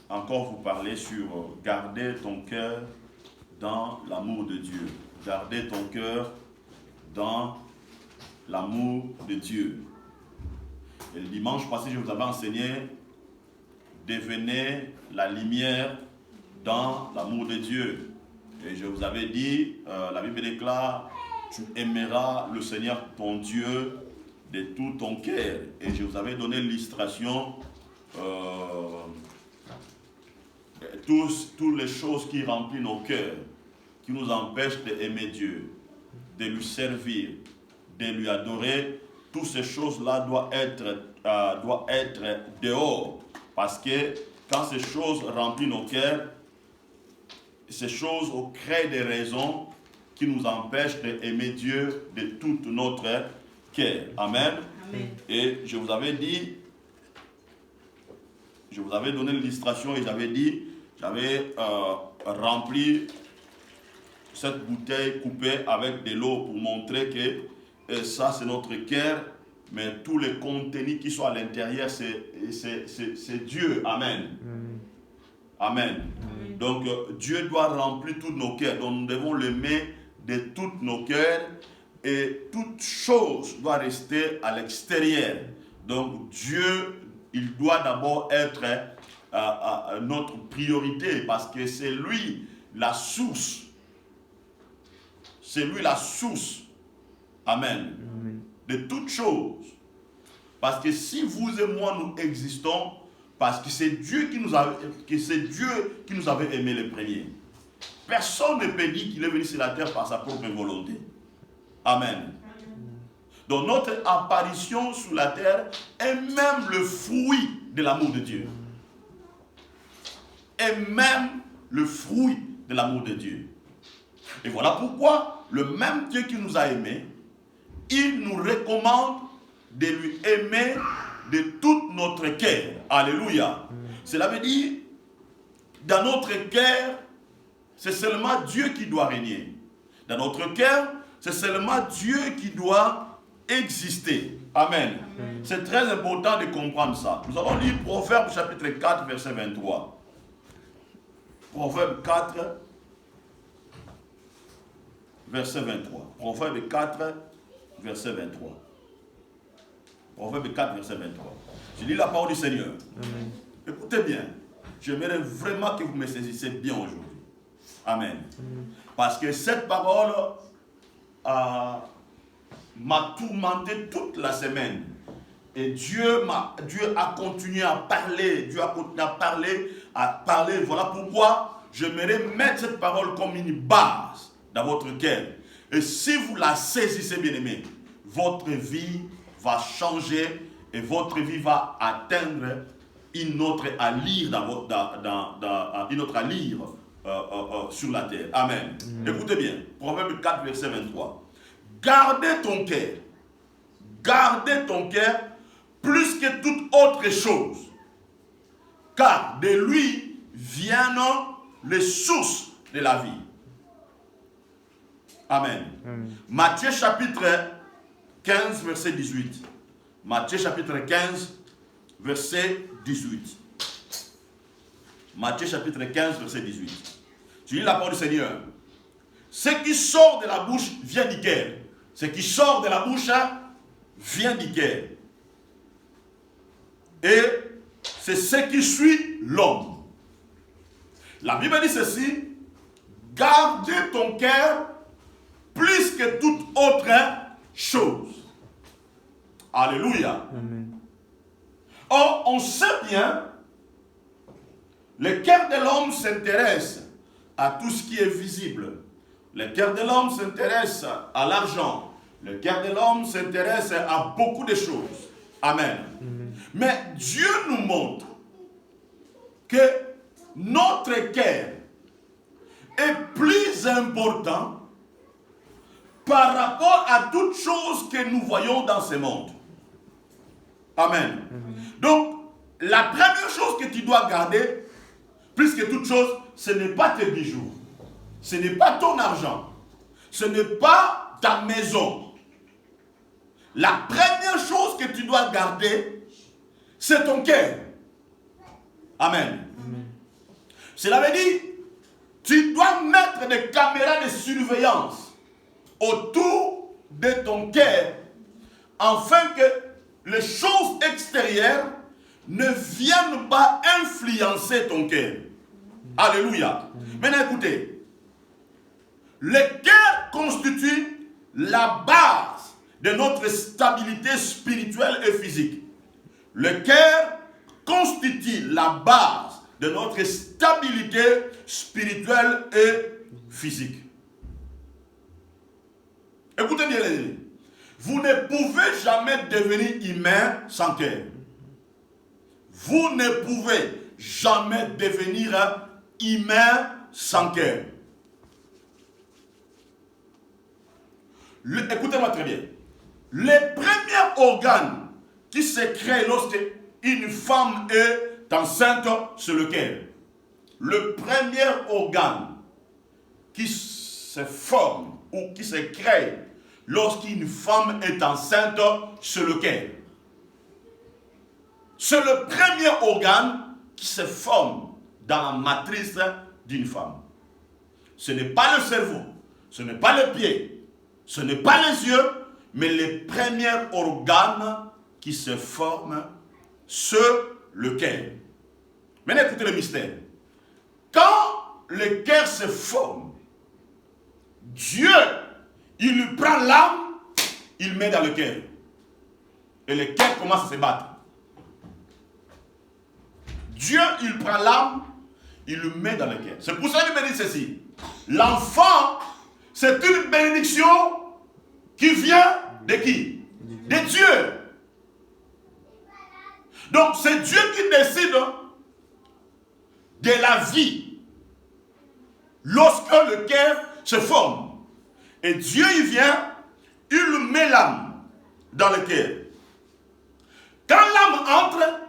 encore vous parler sur garder ton cœur dans l'amour de Dieu. Garder ton cœur dans l'amour de Dieu. Et le dimanche passé, je vous avais enseigné, devenez la lumière dans l'amour de Dieu. Et je vous avais dit, la Bible déclare, tu aimeras le Seigneur ton Dieu de tout ton cœur. Et je vous avais donné l'illustration, toutes les choses qui remplissent nos cœurs, qui nous empêchent d'aimer Dieu, de lui servir, de lui adorer. Toutes ces choses-là doivent être dehors. Parce que quand ces choses remplissent nos cœurs, ces choses créent des raisons qui nous empêchent d'aimer Dieu de tout notre cœur. Amen. Amen. Et je vous avais dit, je vous avais donné l'illustration et j'avais dit, j'avais rempli cette bouteille coupée avec de l'eau pour montrer que ça c'est notre cœur, mais tous les contenus qui sont à l'intérieur c'est Dieu. Amen. Amen. Amen. Donc Dieu doit remplir tous nos cœurs, donc nous devons l'aimer de tous nos cœurs et toute chose doit rester à l'extérieur. Donc Dieu, il doit d'abord être notre priorité parce que c'est lui la source. C'est lui la source. Amen. Amen. De toutes choses. Parce que si vous et moi nous existons, parce que c'est Dieu qui nous avait aimé les premiers. Personne ne peut dire qu'il est venu sur la terre par sa propre volonté. Amen. Donc notre apparition sur la terre est même le fruit de l'amour de Dieu. Est même le fruit de l'amour de Dieu. Et voilà pourquoi le même Dieu qui nous a aimés, il nous recommande de lui aimer de tout notre cœur. Alléluia. Cela veut dire, dans notre cœur, c'est seulement Dieu qui doit régner. Dans notre cœur, c'est seulement Dieu qui doit exister. Amen. C'est très important de comprendre ça. Nous allons lire Proverbe chapitre 4, verset 23. Proverbe 4, verset 23. Proverbe 4, verset 23. Proverbe 4, verset 23. Je lis la parole du Seigneur. Amen. Écoutez bien. J'aimerais vraiment que vous me saisissiez bien aujourd'hui. Amen. Parce que cette parole m'a tourmenté toute la semaine. Et Dieu a continué à parler. Dieu a continué à parler. Voilà pourquoi j'aimerais mettre cette parole comme une base dans votre cœur. Et si vous la saisissez, bien aimé, votre vie va changer et votre vie va atteindre une autre allure sur la terre. Amen. Écoutez bien, Proverbe 4, verset 23. Gardez ton cœur plus que toute autre chose, car de lui viennent les sources de la vie. Amen. Matthieu chapitre 15, verset 18. Matthieu chapitre 15, verset 18. Matthieu chapitre 15, verset 18. Je lis la parole du Seigneur. Ce qui sort de la bouche vient du cœur. Ce qui sort de la bouche vient du cœur. Et c'est ce qui suit l'homme. La Bible dit ceci. Gardez ton cœur plus que toute autre chose. Alléluia. Amen. Or, on sait bien, le cœur de l'homme s'intéresse à tout ce qui est visible. Le cœur de l'homme s'intéresse à l'argent. Le cœur de l'homme s'intéresse à beaucoup de choses. Amen. Mais Dieu nous montre que notre cœur est plus important par rapport à toutes choses que nous voyons dans ce monde. Amen. Donc, la première chose que tu dois garder, plus que toute chose, ce n'est pas tes bijoux. Ce n'est pas ton argent. Ce n'est pas ta maison. La première chose que tu dois garder, c'est ton cœur. Amen. Cela veut dire, tu dois mettre des caméras de surveillance autour de ton cœur, afin que les choses extérieures ne viennent pas influencer ton cœur. Alléluia. Maintenant écoutez, le cœur constitue la base de notre stabilité spirituelle et physique. Le cœur constitue la base de notre stabilité spirituelle et physique. Écoutez bien les amis. Vous ne pouvez jamais devenir humain sans cœur. Vous ne pouvez jamais devenir humain sans cœur. Écoutez-moi très bien. Le premier organe qui se crée lorsque une femme est enceinte, c'est le cœur. Le premier organe qui se forme ou qui se crée lorsqu'une femme est enceinte, c'est le cœur. C'est le premier organe qui se forme dans la matrice d'une femme. Ce n'est pas le cerveau, ce n'est pas les pieds, ce n'est pas les yeux, mais le premier organe qui se forme, c'est le cœur. Maintenant, écoutez le mystère. Quand le cœur se forme, Dieu, il lui prend l'âme, il met dans le cœur. Et le cœur commence à se battre. Dieu, il prend l'âme, il le met dans le cœur. C'est pour ça qu'il me dit ceci. L'enfant, c'est une bénédiction qui vient de qui? De Dieu. Donc, c'est Dieu qui décide de la vie lorsque le cœur se forme. Et Dieu, il vient, il met l'âme dans le cœur. Quand l'âme entre,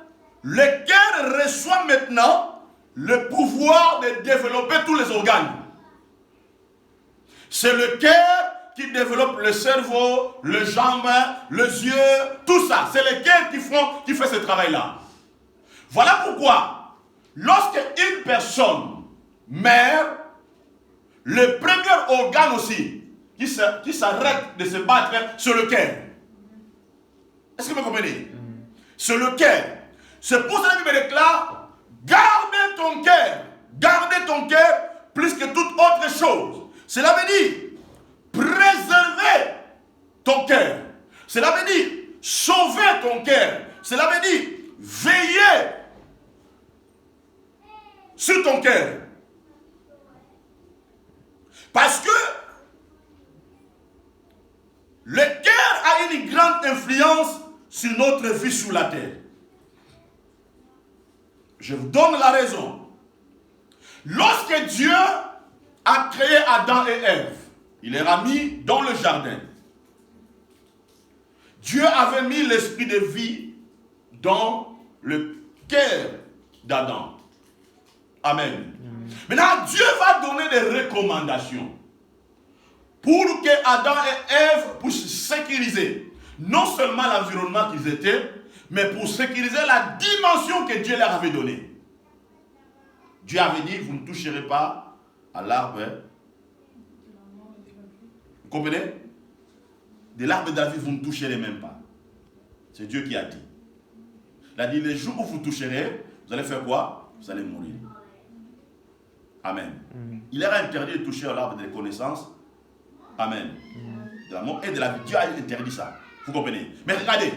le cœur reçoit maintenant le pouvoir de développer tous les organes. C'est le cœur qui développe le cerveau, les jambes, les yeux, tout ça. C'est le cœur qui fait ce travail-là. Voilà pourquoi, lorsque une personne meurt, le premier organe aussi qui s'arrête de se battre, c'est le cœur. Est-ce que vous comprenez? C'est le cœur. C'est pour ça qu'il me déclare, gardez ton cœur plus que toute autre chose. Cela veut dire, préserver ton cœur. Cela veut dire, sauver ton cœur. Cela veut dire, veiller sur ton cœur. Parce que le cœur a une grande influence sur notre vie sur la terre. Je vous donne la raison. Lorsque Dieu a créé Adam et Ève, il les a mis dans le jardin. Dieu avait mis l'esprit de vie dans le cœur d'Adam. Amen. Maintenant, Dieu va donner des recommandations pour que Adam et Ève puissent sécuriser non seulement l'environnement qu'ils étaient, mais pour sécuriser la dimension que Dieu leur avait donnée. Dieu avait dit, vous ne toucherez pas à l'arbre. Vous comprenez? De l'arbre de la vie, vous ne toucherez même pas. C'est Dieu qui a dit. Il a dit, les jours où vous toucherez, vous allez faire quoi? Vous allez mourir. Amen. Il leur a interdit de toucher à l'arbre des connaissances. Amen. De l'amour et de la vie. Dieu a interdit ça. Vous comprenez? Mais regardez.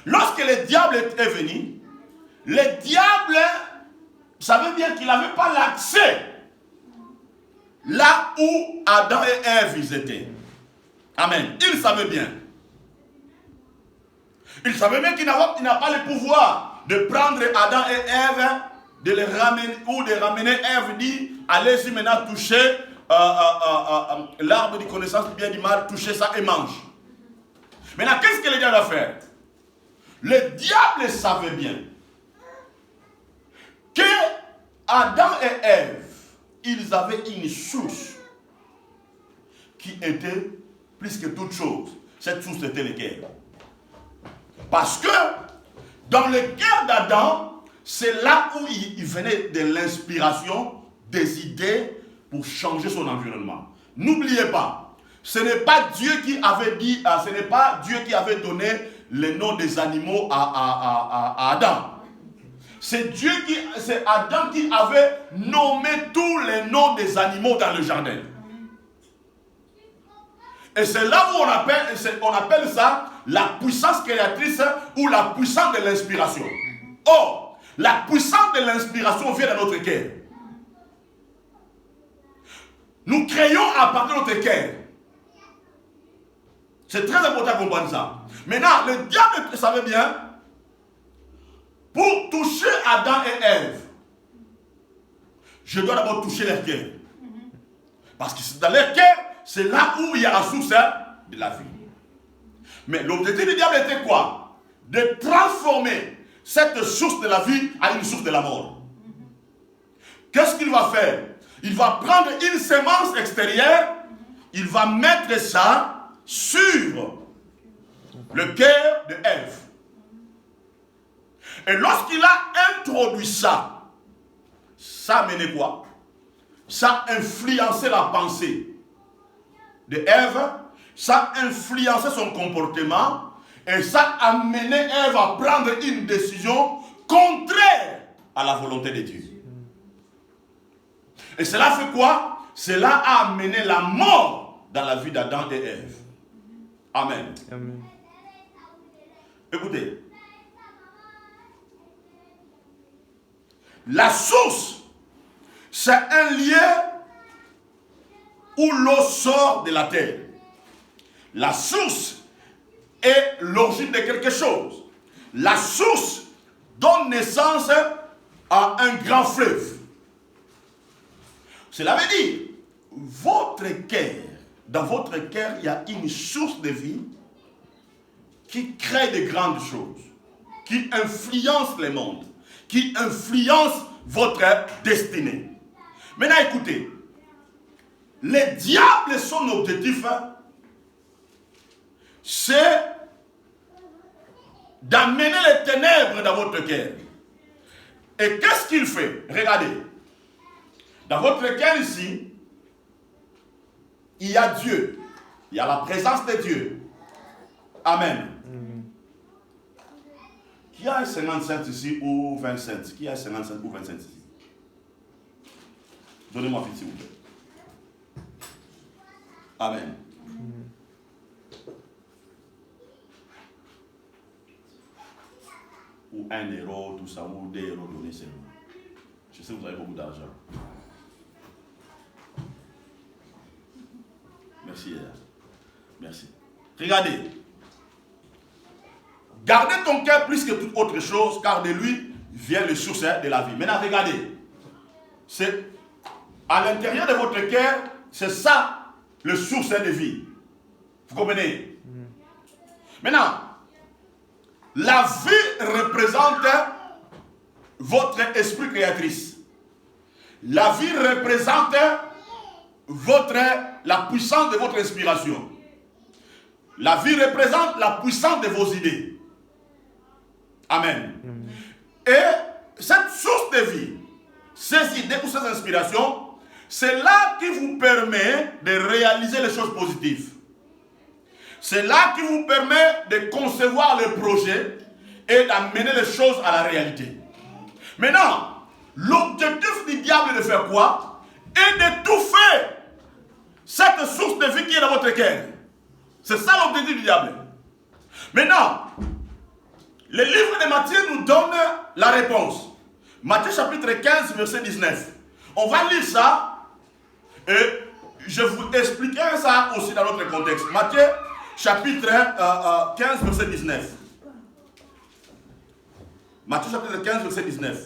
Lorsque le diable est venu, le diable savait bien qu'il n'avait pas l'accès là où Adam et Ève ils étaient. Amen. Il savait bien. Il savait bien qu'il n'a pas le pouvoir de prendre Adam et Ève, de les ramener, ou de ramener Ève, dit, allez-y maintenant toucher l'arbre de connaissance du bien et du mal, toucher ça et mange. Maintenant, qu'est-ce que le diable a fait? Le diable savait bien que Adam et Ève, ils avaient une source qui était plus que toute chose. Cette source était le cœur. Parce que dans le cœur d'Adam, c'est là où il venait de l'inspiration, des idées pour changer son environnement. N'oubliez pas, ce n'est pas Dieu qui avait dit, ce n'est pas Dieu qui avait donné les noms des animaux à Adam. C'est Adam qui avait nommé tous les noms des animaux dans le jardin. Et c'est là où on appelle ça la puissance créatrice ou la puissance de l'inspiration. Or, la puissance de l'inspiration vient de notre cœur. Nous créons à partir de notre cœur. C'est très important de comprendre ça. Maintenant, le diable savait bien, pour toucher Adam et Ève, je dois d'abord toucher leur cœur. Parce que dans leur cœur, c'est là où il y a la source de la vie. Mais l'objectif du diable était quoi? De transformer cette source de la vie à une source de la mort. Qu'est-ce qu'il va faire? Il va prendre une semence extérieure, il va mettre ça sur le cœur de Ève. Et lorsqu'il a introduit ça, ça a mené quoi? Ça a influencé la pensée de Ève, ça a influencé son comportement, et ça a amené Ève à prendre une décision contraire à la volonté de Dieu. Et cela fait quoi? Cela a amené la mort dans la vie d'Adam et Ève. Amen. Amen. Écoutez. La source, c'est un lieu où l'eau sort de la terre. La source est l'origine de quelque chose. La source donne naissance à un grand fleuve. Cela veut dire, votre cœur, dans votre cœur, il y a une source de vie qui crée de grandes choses, qui influence le monde, qui influence votre destinée. Maintenant, écoutez, le diable, son objectif, c'est d'amener les ténèbres dans votre cœur. Et qu'est-ce qu'il fait? Regardez. Dans votre cœur ici, il y a Dieu. Il y a la présence de Dieu. Amen. Qui a un 57 ici ou 27? Qui a un 57 ou 27 ici? Donnez-moi vite s'il vous plaît. Amen. Ou 1 euro, tout ça, ou 2 euros donnés, c'est bon. Je sais que vous avez beaucoup d'argent. Merci. Merci. Regardez. Gardez ton cœur plus que toute autre chose, car de lui vient le source de la vie. Maintenant, regardez. C'est à l'intérieur de votre cœur, c'est ça le source de vie. Vous comprenez? Maintenant, la vie représente votre esprit créatrice. La vie représente la puissance de votre inspiration. La vie représente la puissance de vos idées. Amen. Et cette source de vie, ces idées ou ces inspirations, c'est là qui vous permet de réaliser les choses positives. C'est là qui vous permet de concevoir le projet et d'amener les choses à la réalité. Maintenant, l'objectif du diable est de faire quoi? Et d'étouffer cette source de vie qui est dans votre cœur. C'est ça l'objectif du diable. Maintenant, le livre de Matthieu nous donne la réponse. Matthieu chapitre 15, verset 19. On va lire ça et je vous expliquerai ça aussi dans notre contexte. Matthieu chapitre 15, verset 19. Matthieu chapitre 15, verset 19.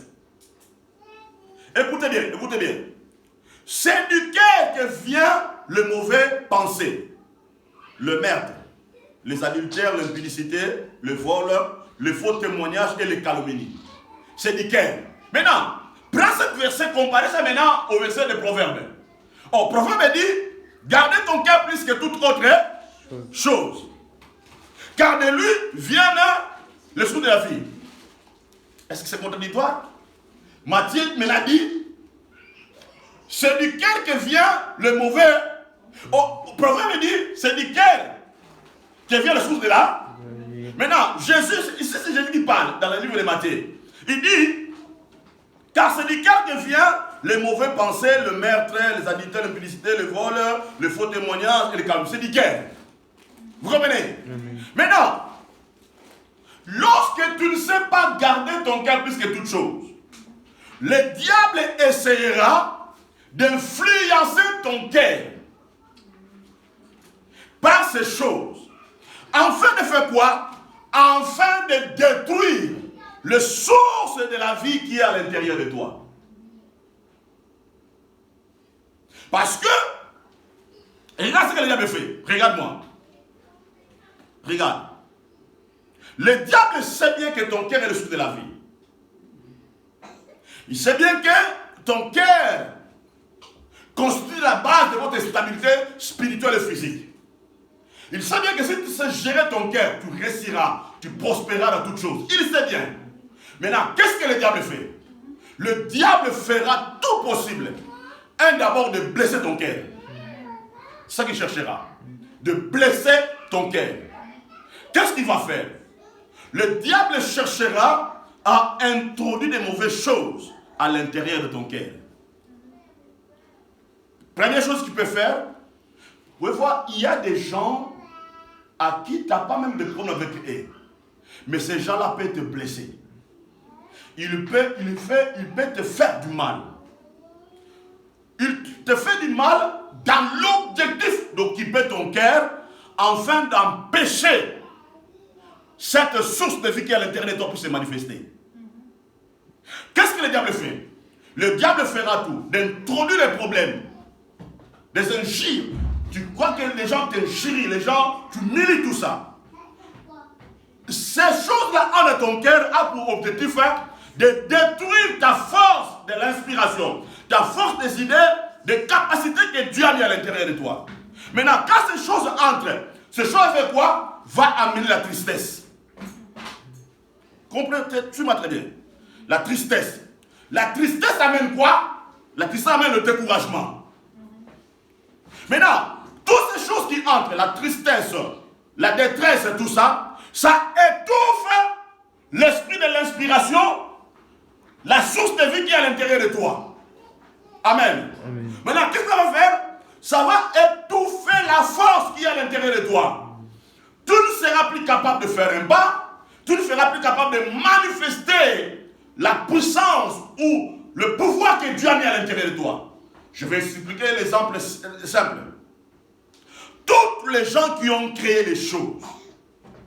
Écoutez bien, écoutez bien. C'est du cœur que vient le mauvais pensée, le meurtre, les adultères, l'impudicité, le vol, le faux témoignage et les calomnies. C'est du cœur. Maintenant, prends ce verset, comparez ça maintenant au verset de Proverbe. Oh, Proverbe dit, gardez ton cœur plus que toute autre chose. Car de lui vient le source de la vie. Est-ce que c'est contradictoire? Matthieu me l'a dit. C'est du cœur que vient le mauvais. Le proverbe dit, c'est du cœur que vient la source de là. Maintenant, Jésus, ici c'est Jésus qui parle dans le livre de Matthieu. Il dit, car c'est du cœur que vient les mauvais pensées, le meurtre, les adultères, l'impudicité, le vol, le faux témoignage et le calme. C'est du cœur. Vous comprenez? Maintenant, lorsque tu ne sais pas garder ton cœur plus que toute chose, le diable essayera d'influencer ton cœur par ces choses. Afin de faire quoi? Afin de détruire le source de la vie qui est à l'intérieur de toi. Parce que, regarde ce que le diable fait. Regarde-moi. Regarde. Le diable sait bien que ton cœur est le source de la vie. Il sait bien que ton cœur constitue la base de votre stabilité spirituelle et physique. Il sait bien que si tu sais gérer ton cœur, tu réussiras, tu prospéreras dans toutes choses. Il sait bien. Maintenant, qu'est-ce que le diable fait? Le diable fera tout possible. D'abord de blesser ton cœur. C'est ça qu'il cherchera. De blesser ton cœur. Qu'est-ce qu'il va faire? Le diable cherchera à introduire des mauvaises choses à l'intérieur de ton cœur. Première chose qu'il peut faire, vous pouvez voir, il y a des gens à qui tu n'as pas même de problème avec eux. Mais ces gens-là peuvent te blesser. Il peut te faire du mal. Il te fait du mal dans l'objectif d'occuper ton cœur afin d'empêcher cette source de vie qui est à l'intérieur de toi pour se manifester. Qu'est-ce que le diable fait? Le diable fera tout, d'introduire les problèmes, des injures. Tu crois que les gens t'injurient, les gens, tu milites tout ça. Ces choses-là en ton cœur a pour objectif de détruire ta force de l'inspiration, ta force des idées, des capacités que Dieu a mis à l'intérieur de toi. Maintenant, quand ces choses entrent, ces choses fait quoi? Va amener la tristesse. Comprenez, tu m'as très bien. La tristesse. La tristesse amène quoi? La tristesse amène le découragement. Maintenant, toutes ces choses qui entrent, la tristesse, la détresse, tout ça, ça étouffe l'esprit de l'inspiration, la source de vie qui est à l'intérieur de toi. Amen. Amen. Maintenant, qu'est-ce que ça va faire? Ça va étouffer la force qui est à l'intérieur de toi. Tu ne seras plus capable de faire un pas, tu ne seras plus capable de manifester la puissance ou le pouvoir que Dieu a mis à l'intérieur de toi. Je vais expliquer l'exemple simple. Tous les gens qui ont créé des choses,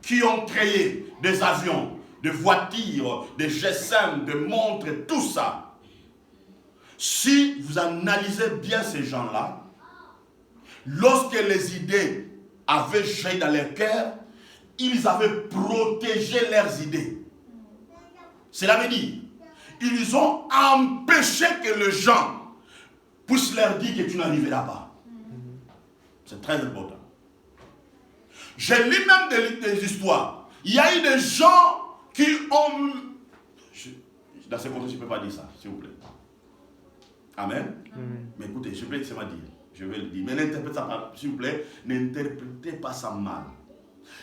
qui ont créé des avions, des voitures, des GSM, des montres, tout ça, si vous analysez bien ces gens-là, lorsque les idées avaient jailli dans leur cœur, ils avaient protégé leurs idées. Cela veut dire, ils ont empêché que les gens puissent leur dire que tu n'arriveras pas. C'est très important. J'ai lu même des histoires. Il y a eu des gens qui ont... Dans ce contexte, je ne peux pas dire ça, s'il vous plaît. Amen. Mais écoutez, je vais seulement dire. Je vais le dire. Mais n'interprétez ça, s'il vous plaît, n'interprétez pas ça mal.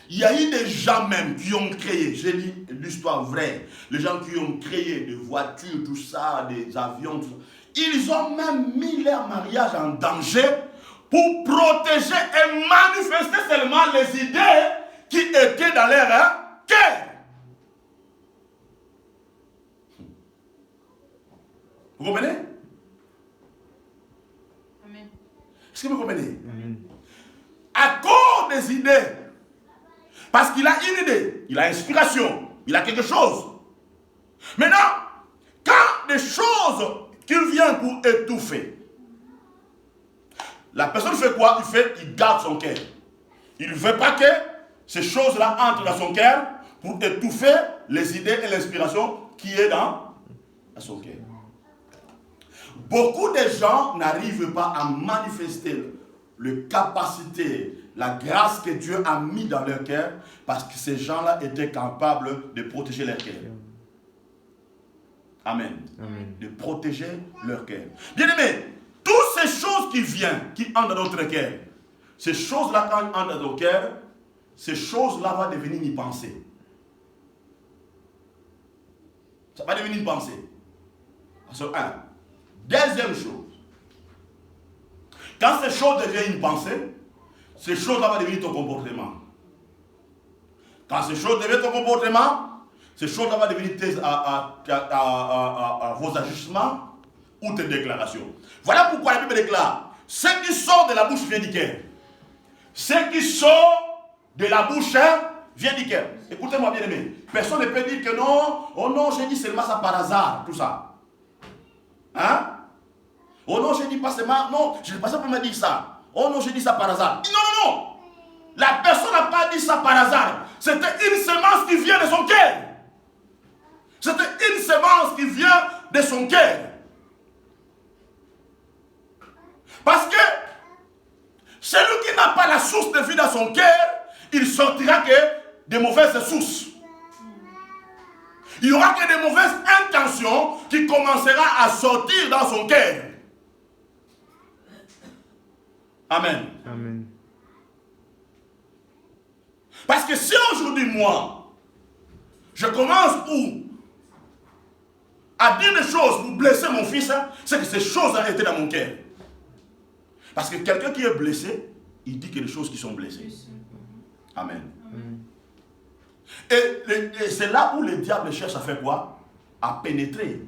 Il y a eu des gens même qui ont créé, j'ai dit l'histoire vraie, les gens qui ont créé des voitures, tout ça, des avions, tout ça. Ils ont même mis leur mariage en danger pour protéger et manifester seulement les idées qui étaient dans leur cœur. Vous comprenez? Amen. Est-ce que vous comprenez? Amen. À cause des idées, parce qu'il a une idée, il a inspiration, il a quelque chose. Maintenant, quand des choses qu'il vient pour étouffer, la personne fait quoi? Il garde son cœur. Il ne veut pas que ces choses-là entrent dans son cœur pour étouffer les idées et l'inspiration qui est dans son cœur. Beaucoup de gens n'arrivent pas à manifester les capacités, la grâce que Dieu a mis dans leur cœur parce que ces gens-là étaient capables de protéger leur cœur. Amen. Amen. De protéger leur cœur. Bien-aimés, toutes ces choses qui viennent, qui entrent dans notre cœur, ces choses-là, quand elles entrent dans notre cœur, ces choses-là vont devenir une pensée. Ça va devenir une pensée. C'est un. Deuxième chose. Quand ces choses deviennent une pensée, ces choses-là vont devenir ton comportement. Quand ces choses deviennent ton comportement, ces choses-là vont devenir vos ajustements ou tes déclarations. Voilà pourquoi la Bible déclare, ce qui sort de la bouche vient du cœur. Ce qui sort de la bouche vient du cœur. Écoutez-moi bien aimé. Personne ne peut dire que non, oh non, j'ai dit seulement ça par hasard, tout ça. Hein? Oh non, j'ai dit pas seulement, non, je n'ai pas ça pour me dire ça. Oh non, j'ai dit ça par hasard. Non, non, non. La personne n'a pas dit ça par hasard. C'était une semence qui vient de son cœur. C'était une semence qui vient de son cœur. Parce que celui qui n'a pas la source de vie dans son cœur, il sortira que de mauvaises sources. Il n'y aura que de mauvaises intentions qui commenceront à sortir dans son cœur. Amen. Amen. Parce que si aujourd'hui, moi, je commence à dire des choses pour blesser mon fils, c'est que ces choses ont été dans mon cœur. Parce que quelqu'un qui est blessé, il dit que les choses qui sont blessées. Amen. Amen. Et c'est là où le diable cherche à faire quoi? À pénétrer.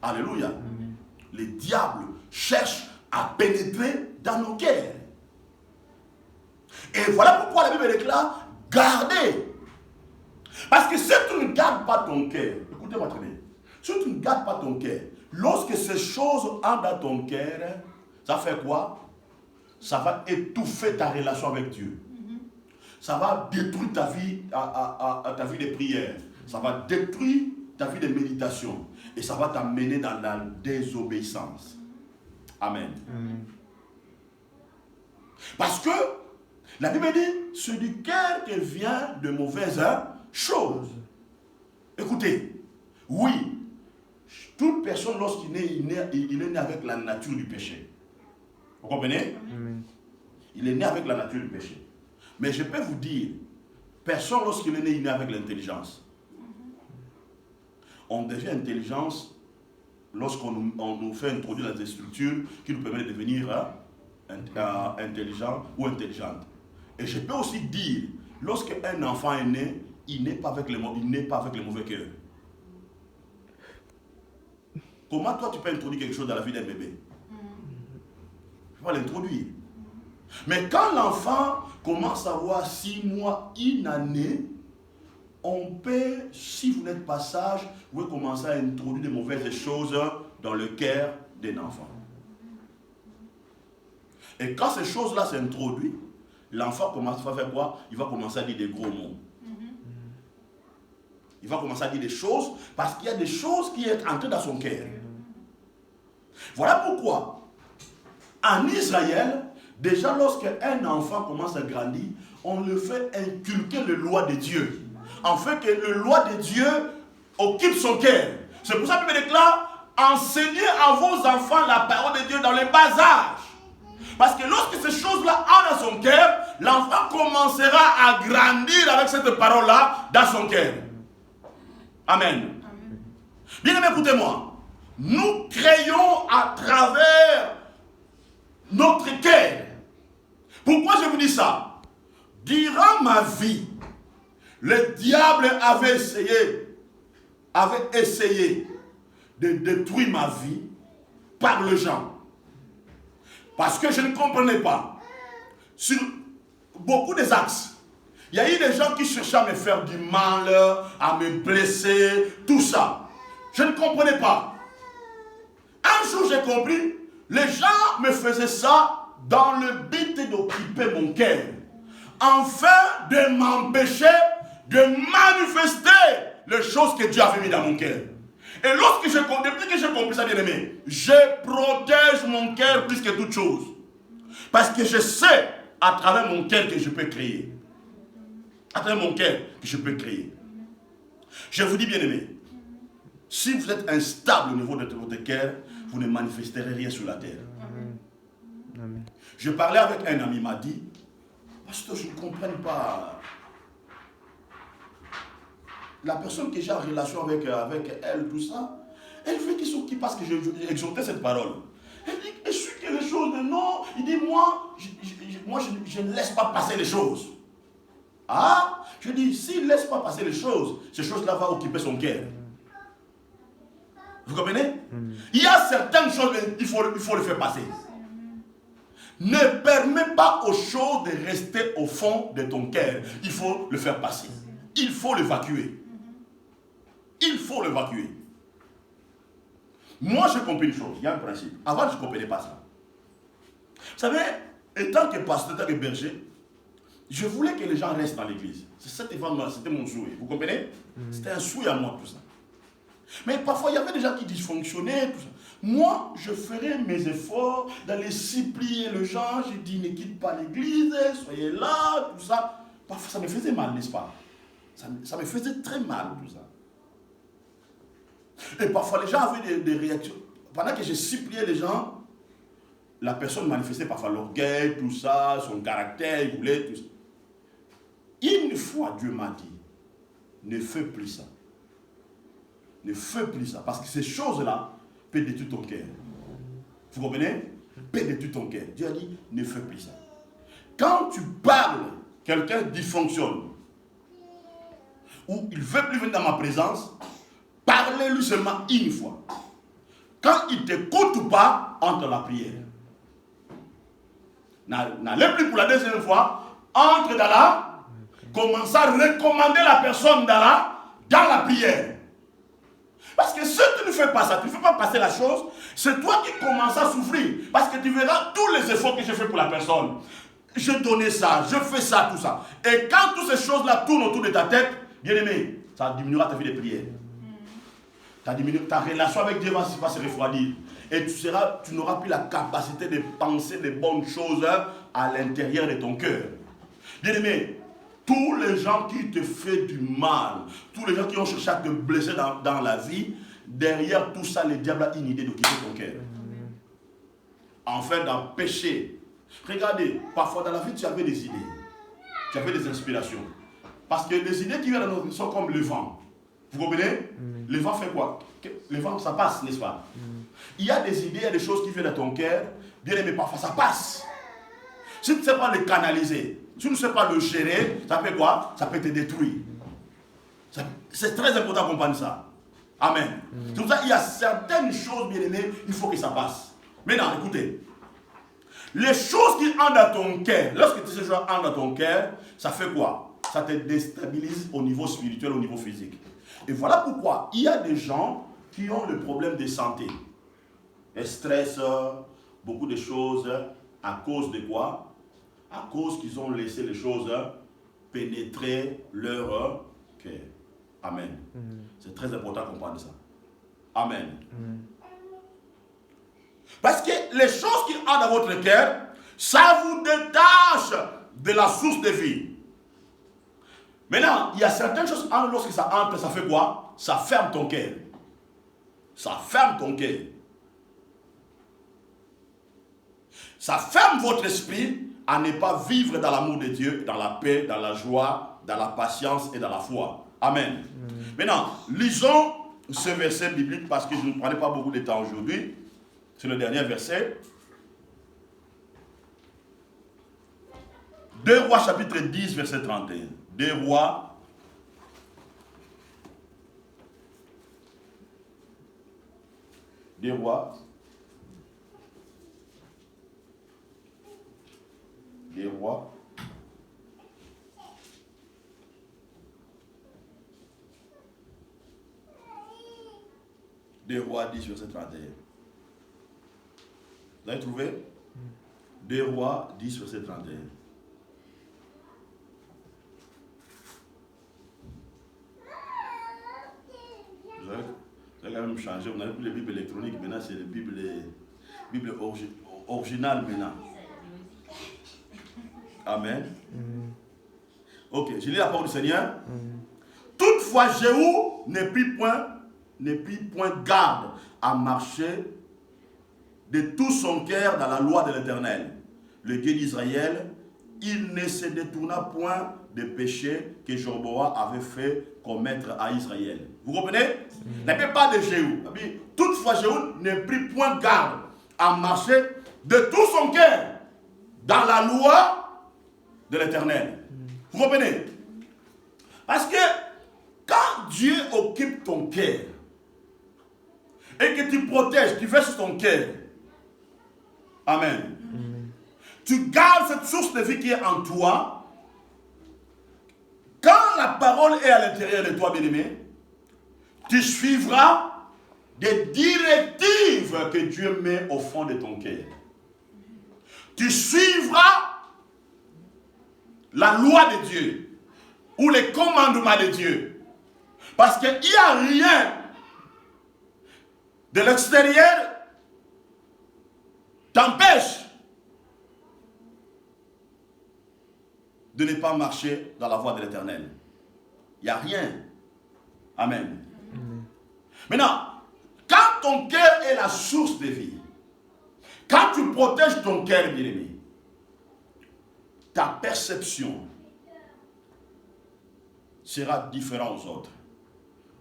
Alléluia. Amen. Le diable cherche à pénétrer dans nos cœurs. Et voilà pourquoi la Bible déclare, gardez. Parce que si tu ne gardes pas ton cœur, écoutez-moi très bien, si tu ne gardes pas ton cœur, lorsque ces choses entrent dans ton cœur, ça fait quoi? Ça va étouffer ta relation avec Dieu. Ça va détruire ta vie, ta vie de prière. Ça va détruire ta vie de méditation. Et ça va t'amener dans la désobéissance. Amen. Amen. Parce que la Bible dit, c'est du cœur que vient de mauvaises choses. Écoutez, oui, toute personne lorsqu'il est né, il est né avec la nature du péché. Vous comprenez? Amen. Il est né avec la nature du péché. Mais je peux vous dire, personne lorsqu'il est né, il est né avec l'intelligence. On devient intelligence lorsqu'on nous fait introduire dans des structures qui nous permettent de devenir intelligent ou intelligente. Et je peux aussi dire, lorsqu'un enfant est né, il n'est pas avec le mauvais cœur. Comment toi tu peux introduire quelque chose dans la vie d'un bébé? Tu vas l'introduire. Mais quand l'enfant commence à avoir 6 mois, une année, on peut, si vous n'êtes pas sage, vous pouvez commencer à introduire de mauvaises choses dans le cœur d'un enfant. Et quand ces choses-là s'introduisent, l'enfant commence à faire quoi? Il va commencer à dire des gros mots. Il va commencer à dire des choses parce qu'il y a des choses qui sont entrées dans son cœur. Voilà pourquoi, en Israël, déjà lorsqu'un enfant commence à grandir, on le fait inculquer les lois de Dieu. En fait que les lois de Dieu occupent son cœur. C'est pour ça que je déclare, enseignez à vos enfants la parole de Dieu dans le bas âge. Parce que lorsque ces choses-là entrent dans son cœur, l'enfant commencera à grandir avec cette parole-là dans son cœur. Amen. Bien aimé, écoutez-moi. Nous créons à travers notre cœur. Pourquoi je vous dis ça? Durant ma vie, le diable avait essayé de détruire ma vie par le genre. Parce que je ne comprenais pas. Sur beaucoup des axes, il y a eu des gens qui cherchaient à me faire du mal, à me blesser, tout ça. Je ne comprenais pas. Un jour, j'ai compris, les gens me faisaient ça dans le but d'occuper mon cœur, afin de m'empêcher de manifester les choses que Dieu avait mis dans mon cœur. Et depuis que j'ai compris ça, bien aimé, je protège mon cœur plus que toute chose. Parce que je sais à travers mon cœur que je peux créer. À travers mon cœur que je peux créer. Je vous dis, bien aimé, Si vous êtes instable au niveau de votre cœur, vous ne manifesterez rien sur la terre. Amen. Je parlais avec un ami, il m'a dit, pasteur, je ne comprends pas. La personne que j'ai en relation avec elle, tout ça, elle veut qu'il s'occupe parce que j'ai exhorté cette parole. Elle dit, est-ce que les choses, non, il dit, moi, je ne laisse pas passer les choses. Ah, je dis, s'il ne laisse pas passer les choses, ces choses-là vont occuper son cœur. Vous comprenez? Il y a certaines choses, il faut le faire passer. Ne permets pas aux choses de rester au fond de ton cœur. Il faut le faire passer. Il faut l'évacuer. Il faut l'évacuer. Moi, j'ai compris une chose. Il y a un principe. Avant, je ne comprenais pas ça. Vous savez, étant que pasteur, étant que berger, je voulais que les gens restent dans l'église. C'était mon souhait. Vous comprenez? C'était un souhait à moi, tout ça. Mais parfois, il y avait des gens qui dysfonctionnaient, tout ça. Moi, je ferais mes efforts d'aller supplier les gens. Je dis, ne quitte pas l'église, soyez là, tout ça. Parfois, ça me faisait mal, n'est-ce pas? Ça me faisait très mal, tout ça. Et parfois, les gens avaient des réactions. Pendant que je suppliais les gens, la personne manifestait parfois l'orgueil, tout ça, son caractère, il voulait tout ça. Une fois, Dieu m'a dit, ne fais plus ça. Ne fais plus ça. Parce que ces choses-là peuvent détruire ton cœur. Vous comprenez? Peuvent détruire ton cœur. Dieu a dit, ne fais plus ça. Quand tu parles, quelqu'un dysfonctionne, ou il ne veut plus venir dans ma présence, parlez-lui seulement une fois. Quand il ne t'écoute pas, entre la prière. N'allez plus pour la deuxième fois, entre dans la... Commence à recommander la personne dans la prière. Parce que si tu ne fais pas ça, tu ne fais pas passer la chose, c'est toi qui commences à souffrir. Parce que tu verras tous les efforts que j'ai fait pour la personne. Je donnais ça, je fais ça, tout ça. Et quand toutes ces choses-là tournent autour de ta tête, bien aimé, ça diminuera ta vie de prière. Ta relation avec Dieu va se refroidir. Et tu n'auras plus la capacité de penser des bonnes choses à l'intérieur de ton cœur. Bien aimé, tous les gens qui te font du mal, tous les gens qui ont cherché à te blesser dans la vie, derrière tout ça, le diable a une idée d'occuper ton cœur. Enfin, dans le péché. Regardez, parfois dans la vie, tu avais des idées. Tu avais des inspirations. Parce que les idées qui viennent dans notre vie sont comme le vent. Vous comprenez? Le vent fait quoi? Le vent, ça passe, n'est-ce pas? Il y a des idées, il y a des choses qui viennent dans ton cœur. Bien aimé, parfois ça passe. Si tu ne sais pas le canaliser, si tu ne sais pas le gérer, ça fait quoi? Ça peut te détruire. C'est très important de comprendre ça. Amen. C'est pour ça qu'il y a certaines choses, bien aimées, il faut que ça passe. Maintenant, écoutez. Les choses qui entrent dans ton cœur, lorsque ces choses entrent dans ton cœur, ça fait quoi? Ça te déstabilise au niveau spirituel, au niveau physique. Et voilà pourquoi il y a des gens qui ont le problème de santé. Le stress, beaucoup de choses, à cause de quoi? À cause qu'ils ont laissé les choses pénétrer leur cœur. Amen. C'est très important de comprendre ça. Amen. Parce que les choses qui entrent dans votre cœur, ça vous détache de la source de vie. Maintenant, il y a certaines choses, lorsque ça entre, ça fait quoi? Ça ferme ton cœur. Ça ferme ton cœur. Ça ferme votre esprit à ne pas vivre dans l'amour de Dieu, dans la paix, dans la joie, dans la patience et dans la foi. Amen. Maintenant, lisons ce verset biblique parce que je ne prenais pas beaucoup de temps aujourd'hui. C'est le dernier verset. 2 Rois chapitre 10 verset 31. 2 Rois. Des rois. Des rois. Des rois 10 verset 31. Vous avez trouvé? 2 Rois 10 verset 31. Vous avez quand même changé. Vous n'avez plus les Bibles électroniques. Maintenant, c'est les Bibles originales maintenant. Amen. Ok, je lis la parole du Seigneur. Toutefois, Jéhu ne prit point ne prit point garde à marcher de tout son cœur dans la loi de l'Éternel, le Dieu d'Israël, il ne se détourna point des péchés que Jéroboam avait fait commettre à Israël. Vous comprenez? La pas de Jéhu. Toutefois, Jéhu ne prit point garde à marcher de tout son cœur dans la loi de l'Éternel. Vous comprenez? Parce que quand Dieu occupe ton cœur et que tu protèges, tu fais sur ton cœur, amen. Tu gardes cette source de vie qui est en toi. Quand la parole est à l'intérieur de toi, bien-aimé, tu suivras des directives que Dieu met au fond de ton cœur. Tu suivras la loi de Dieu ou les commandements de Dieu. Parce qu'il n'y a rien de l'extérieur t'empêche de ne pas marcher dans la voie de l'Éternel. Il n'y a rien. Amen. Maintenant, quand ton cœur est la source de vie, quand tu protèges ton cœur, bien-aimé, ta perception sera différente aux autres.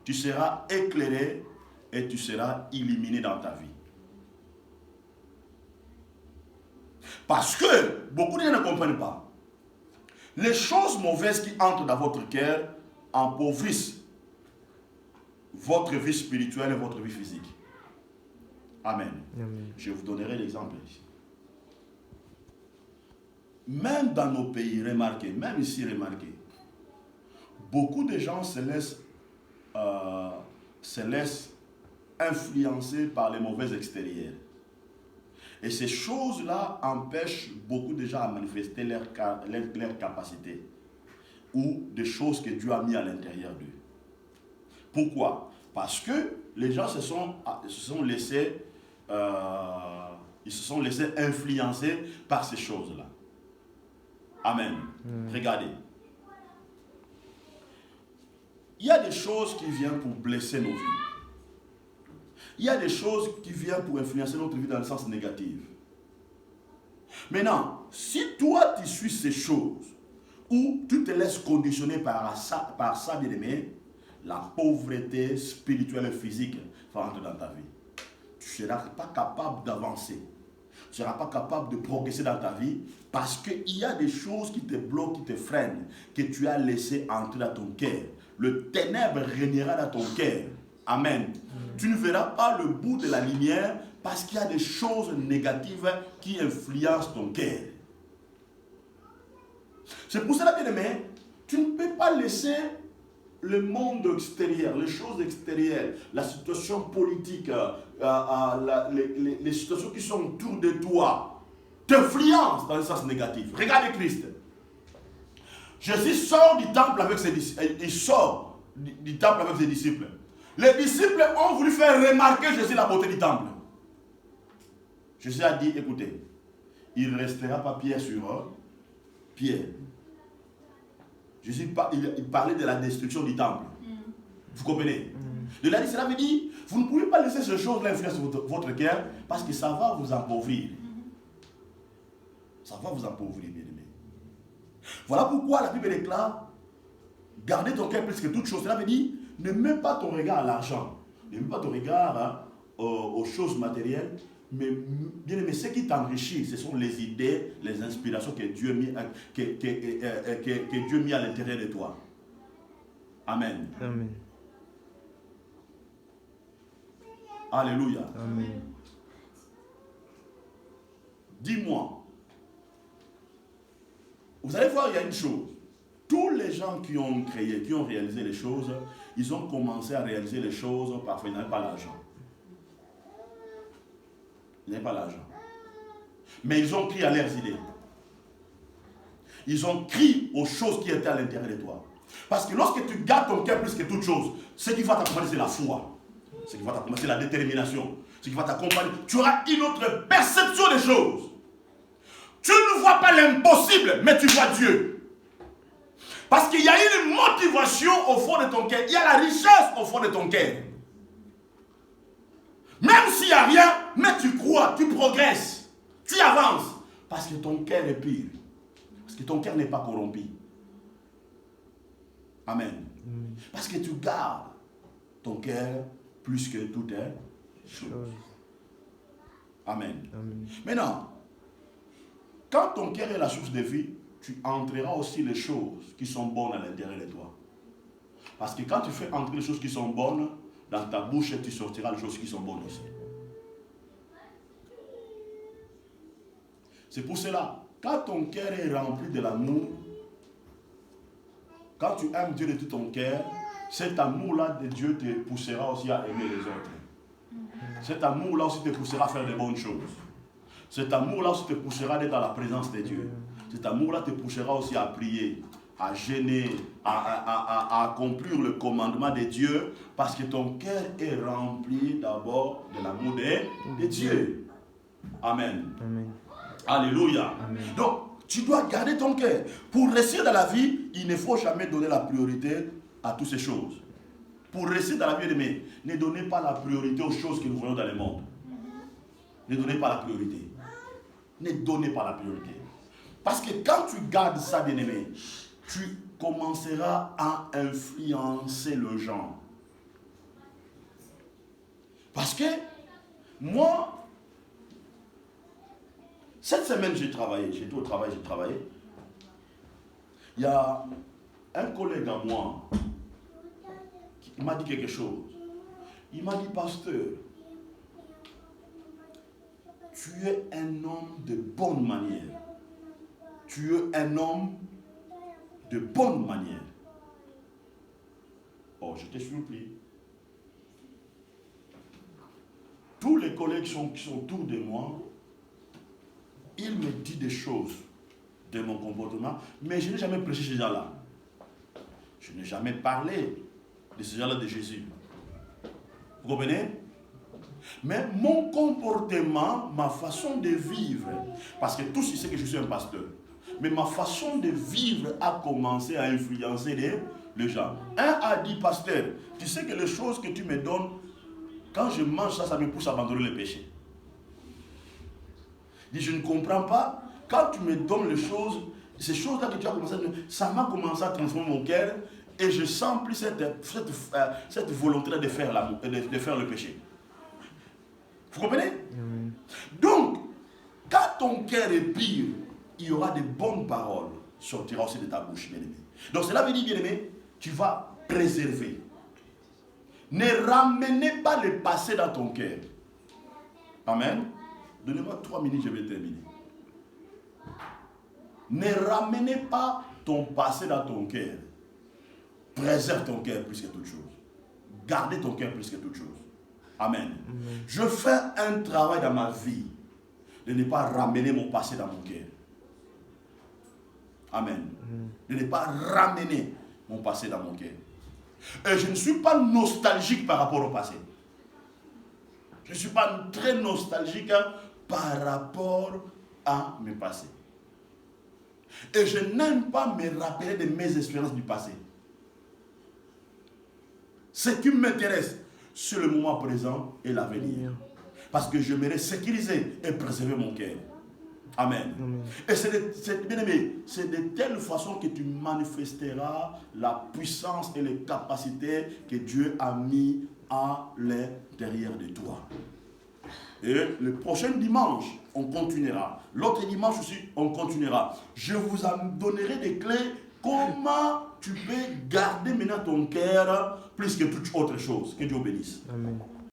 Tu seras éclairé et tu seras illuminé dans ta vie. Parce que beaucoup de gens ne comprennent pas. Les choses mauvaises qui entrent dans votre cœur appauvrissent votre vie spirituelle et votre vie physique. Amen. Amen. Je vous donnerai l'exemple ici. Même dans nos pays, remarquez, même ici, remarquez, beaucoup de gens se laissent influencer par les mauvais extérieurs. Et ces choses-là empêchent beaucoup de gens à manifester leur capacité ou des choses que Dieu a mis à l'intérieur d'eux. Pourquoi? Parce que les gens se sont laissés influencer par ces choses-là. Amen. Regardez. Il y a des choses qui viennent pour blesser nos vies. Il y a des choses qui viennent pour influencer notre vie dans le sens négatif. Maintenant, si toi tu suis ces choses, ou tu te laisses conditionner par ça bien-aimé, la pauvreté spirituelle et physique va entrer dans ta vie. Tu ne seras pas capable d'avancer. Tu ne seras pas capable de progresser dans ta vie parce qu'il y a des choses qui te bloquent, qui te freinent, que tu as laissé entrer dans ton cœur. Le ténèbre régnera dans ton cœur. Amen. Tu ne verras pas le bout de la lumière parce qu'il y a des choses négatives qui influencent ton cœur. C'est pour cela, bien-aimé, tu ne peux pas laisser le monde extérieur, les choses extérieures, la situation politique, les situations qui sont autour de toi, t'influencent dans le sens négatif. Regardez Christ. Jésus sort du temple avec ses disciples. Il sort du temple avec ses disciples. Les disciples ont voulu faire remarquer Jésus la beauté du temple. Jésus a dit, écoutez, il ne restera pas pierre sur pierre. Jésus il parlait de la destruction du temple. Vous comprenez? De là, cela veut dire, vous ne pouvez pas laisser ces choses-là influencer votre cœur parce que ça va vous appauvrir. Ça va vous appauvrir, bien aimé. Voilà pourquoi la Bible déclare, gardez ton cœur plus que toute chose. Cela veut dire, ne mets pas ton regard à l'argent, ne mets pas ton regard aux choses matérielles, mais bien aimé, ce qui t'enrichit, ce sont les idées, les inspirations que Dieu a mis à l'intérieur de toi. Amen. Amen. Alléluia. Amen. Dis-moi, vous allez voir, il y a une chose. Tous les gens qui ont créé, qui ont réalisé les choses, ils ont commencé à réaliser les choses, parfois ils n'avaient pas l'argent. Ils n'avaient pas l'argent. Mais ils ont crié à leurs idées. Ils ont crié aux choses qui étaient à l'intérieur de toi. Parce que lorsque tu gardes ton cœur plus que toute chose, ce qui va t'accompagner, c'est la foi. Ce qui va t'accompagner, c'est la détermination. Ce qui va t'accompagner, tu auras une autre perception des choses. Tu ne vois pas l'impossible, mais tu vois Dieu. Parce qu'il y a une motivation au fond de ton cœur. Il y a la richesse au fond de ton cœur. Même s'il n'y a rien, mais tu crois, tu progresses, tu avances. Parce que ton cœur est pur. Parce que ton cœur n'est pas corrompu. Amen. Parce que tu gardes ton cœur plus que toute chose. Amen. Maintenant, quand ton cœur est la source de vie, tu entreras aussi les choses qui sont bonnes à l'intérieur de toi. Parce que quand tu fais entrer les choses qui sont bonnes, dans ta bouche, tu sortiras les choses qui sont bonnes aussi. C'est pour cela, quand ton cœur est rempli de l'amour, quand tu aimes Dieu de tout ton cœur, cet amour-là de Dieu te poussera aussi à aimer les autres. Cet amour-là aussi te poussera à faire de bonnes choses. Cet amour-là aussi te poussera d'être dans la présence de Dieu. Cet amour-là te poussera aussi à prier, à gêner, à accomplir le commandement de Dieu, parce que ton cœur est rempli d'abord de l'amour de Dieu. Amen. Amen. Alléluia. Amen. Donc, tu dois garder ton cœur. Pour réussir dans la vie, il ne faut jamais donner la priorité à toutes ces choses. Pour réussir dans la vie, aimé, ne donnez pas la priorité aux choses que nous voyons dans le monde. Ne donnez pas la priorité. Ne donnez pas la priorité. Parce que quand tu gardes ça, bien-aimé, tu commenceras à influencer le gens. Parce que moi, cette semaine, j'ai travaillé. J'étais au travail, j'ai travaillé. Il y a un collègue à moi qui m'a dit quelque chose. Il m'a dit, pasteur, tu es un homme de bonne manière. Tu es un homme de bonne manière. Oh, j'étais surpris. Tous les collègues qui sont autour de moi, ils me disent des choses de mon comportement, mais je n'ai jamais prêché ces gens-là. Je n'ai jamais parlé de ces gens-là de Jésus. Vous comprenez? Mais mon comportement, ma façon de vivre, parce que tous ils savent que je suis un pasteur, mais ma façon de vivre a commencé à influencer les gens. Un a dit, pasteur, tu sais que les choses que tu me donnes, quand je mange ça, ça me pousse à abandonner le péché. Il dit, je ne comprends pas, quand tu me donnes les choses, ces choses-là que tu as commencé à donner, ça m'a commencé à transformer mon cœur et je sens plus cette volonté-là de faire l'amour, de faire le péché. Vous comprenez? Donc, quand ton cœur est pur, il y aura de bonnes paroles qui sortiront aussi de ta bouche, bien-aimé. Donc cela veut dire, bien-aimé, tu vas préserver. Ne ramenez pas le passé dans ton cœur. Amen. Donnez-moi 3 minutes, je vais terminer. Ne ramenez pas ton passé dans ton cœur. Préserve ton cœur plus que toute chose. Gardez ton cœur plus que toute chose. Amen. Je fais un travail dans ma vie de ne pas ramener mon passé dans mon cœur. Amen. De ne pas ramener mon passé dans mon cœur. Et je ne suis pas nostalgique par rapport au passé. Je ne suis pas très nostalgique par rapport à mes passés. Et je n'aime pas me rappeler de mes expériences du passé. Ce qui m'intéresse, c'est le moment présent et l'avenir. Parce que je m'aimerais sécuriser et préserver mon cœur. Amen. Et bien aimé, c'est de telle façon que tu manifesteras la puissance et les capacités que Dieu a mis à l'intérieur de toi. Et le prochain dimanche, on continuera. L'autre dimanche aussi, on continuera. Je vous en donnerai des clés. Comment tu peux garder maintenant ton cœur plus que toute autre chose. Que Dieu bénisse. Amen.